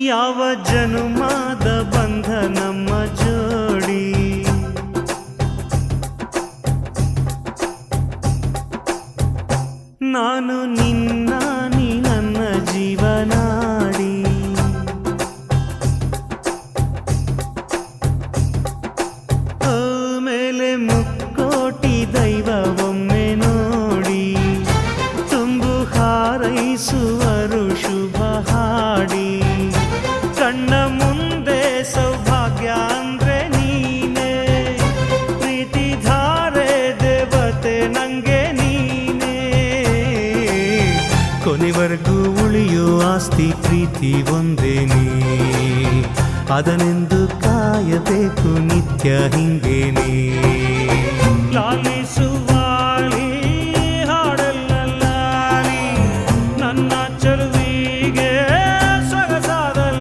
ಯಾವ ಜನುಮಾದ ಬಂಧ ನಮ್ಮ ಜೋಡಿ, ನಾನು ನಿನ್ನ ನೀ ನನ್ನ ಜೀವನಾಡಿ. ಮೇಲೆ ಮುಕ್ಕೋಟಿ ದೈವ ಒಮ್ಮೆ ನೋಡಿ, ತುಂಬು ಹಾರೈಸುವರು ಶುಭ ಹಾಡಿ. ಕಣ್ಣ ಮುಂದೆ ಸೌಭಾಗ್ಯ ಅಂದ್ರೆ ನೀನೇ, ಪ್ರೀತಿ ಧಾರೆ ದೇವತೆ ನಂಗೆ ನೀನೇ. ಕೊನೆವರೆಗೂ ಉಳಿಯೋ ಆಸ್ತಿ ಪ್ರೀತಿ ಒಂದೇನೇ, ಅದನೆಂದು ಕಾಯಬೇಕು ನಿತ್ಯ ಹಿಂಗೇನೆ. ಲಾಲಿ